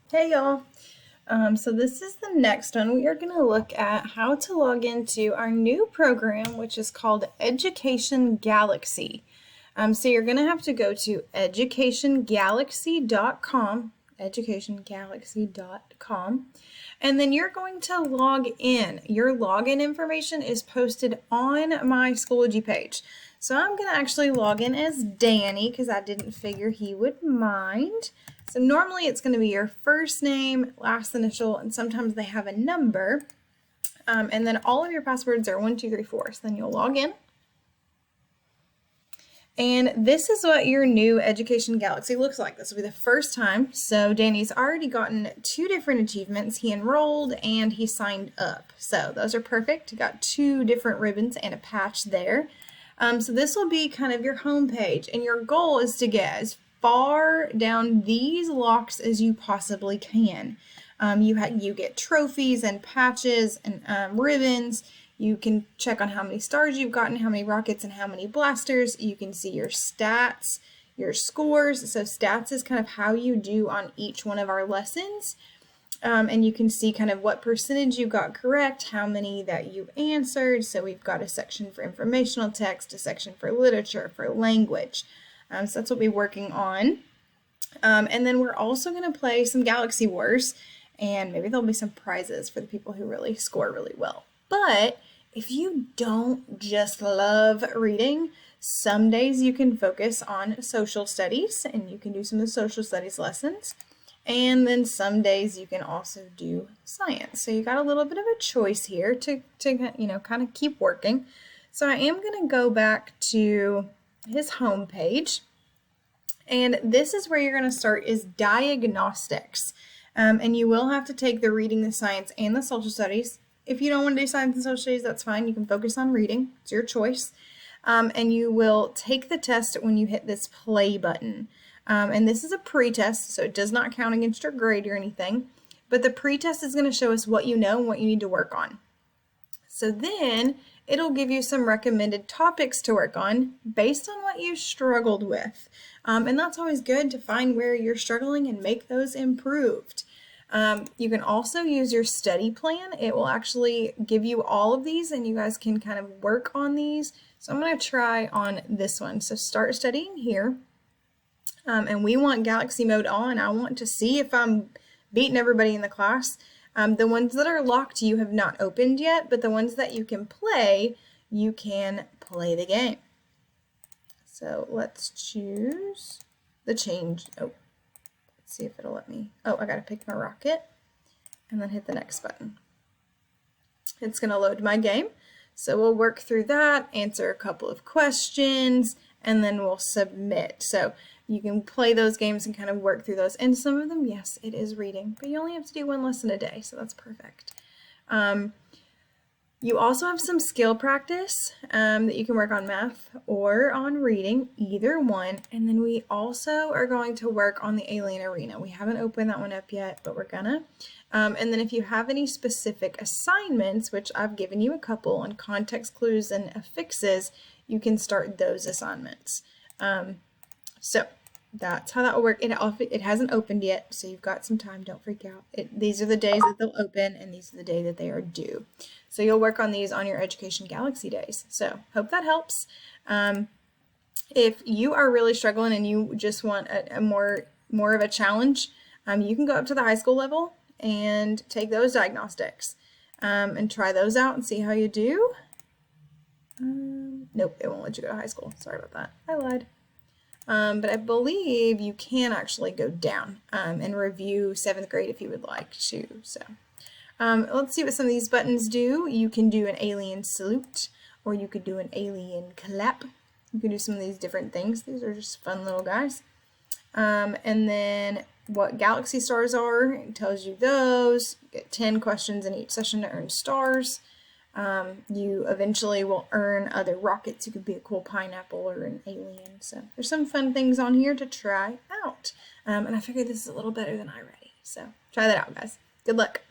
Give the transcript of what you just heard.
Hey y'all. So this is the next one. We are going to look at how to log into our new program, which is called Education Galaxy. So you're going to have to go to educationgalaxy.com, educationgalaxy.com, and then you're going to log in. Your login information is posted on my Schoology page. So I'm going to actually log in as Danny because I didn't figure he would mind. So normally it's going to be your first name, last initial, and sometimes they have a number. And then all of your passwords are 1, 2, 3, 4. So then you'll log in. And this is what your new Education Galaxy looks like. This will be the first time. So Danny's already gotten 2 different achievements. He enrolled and he signed up. So those are perfect. He got 2 different ribbons and a patch there. So this will be kind of your home page. And your goal is to get as far down these locks as you possibly can. You get trophies and patches and ribbons. You can check on how many stars you've gotten, how many rockets, and how many blasters. You can see your stats, your scores. So stats is kind of how you do on each one of our lessons. And you can see kind of what percentage you got correct, how many that you answered. So we've got a section for informational text, a section for literature, for language. So that's what we're working on. And then we're also going to play some Galaxy Wars, and maybe there'll be some prizes for the people who really score really well. But if you don't just love reading, some days you can focus on social studies, and you can do some of the social studies lessons. And then some days you can also do science. So you got a little bit of a choice here to kind of keep working. So I am going to go back to his home page. And this is where you're going to start is Diagnostics. And you will have to take the reading, the science, and the social studies. If you don't want to do science and social studies, that's fine. You can focus on reading. It's your choice. And you will take the test when you hit this play button. And this is a pre-test, so it does not count against your grade or anything. But the pre-test is going to show us what you know and what you need to work on. So then it'll give you some recommended topics to work on based on what you struggled with. And that's always good to find where you're struggling and make those improved. You can also use your study plan. It will actually give you all of these and you guys can kind of work on these. So I'm going to try on this one. So start studying here. And we want Galaxy mode on. I want to see if I'm beating everybody in the class. The ones that are locked you have not opened yet, but the ones that you can play the game. So let's choose the change. Oh, let's see if it'll let me. Oh, I gotta pick my rocket and then hit the next button. It's gonna load my game. So we'll work through that, answer a couple of questions, and then we'll submit. So you can play those games and kind of work through those. And some of them, yes, it is reading, but you only have to do 1 lesson a day, so that's perfect. You also have some skill practice that you can work on math or on reading, either one. And then we also are going to work on the Alien Arena. We haven't opened that one up yet, but we're gonna. And then if you have any specific assignments, which I've given you a couple on context clues and affixes, you can start those assignments. So that's how that will work. It hasn't opened yet, so you've got some time. Don't freak out. These are the days that they'll open, and these are the day that they are due. So you'll work on these on your Education Galaxy days. So hope that helps. If you are really struggling and you just want a more of a challenge, you can go up to the high school level and take those diagnostics and try those out and see how you do. Nope, it won't let you go to high school. Sorry about that. I lied. But I believe you can actually go down and review 7th grade if you would like to. So let's see what some of these buttons do. You can do an alien salute, or you could do an alien clap. You can do some of these different things. These are just fun little guys. And then what galaxy stars are, it tells you those. You get 10 questions in each session to earn stars. You eventually will earn other rockets. You could be a cool pineapple or an alien. So there's some fun things on here to try out. And I figured this is a little better than iReady. So try that out, guys. Good luck.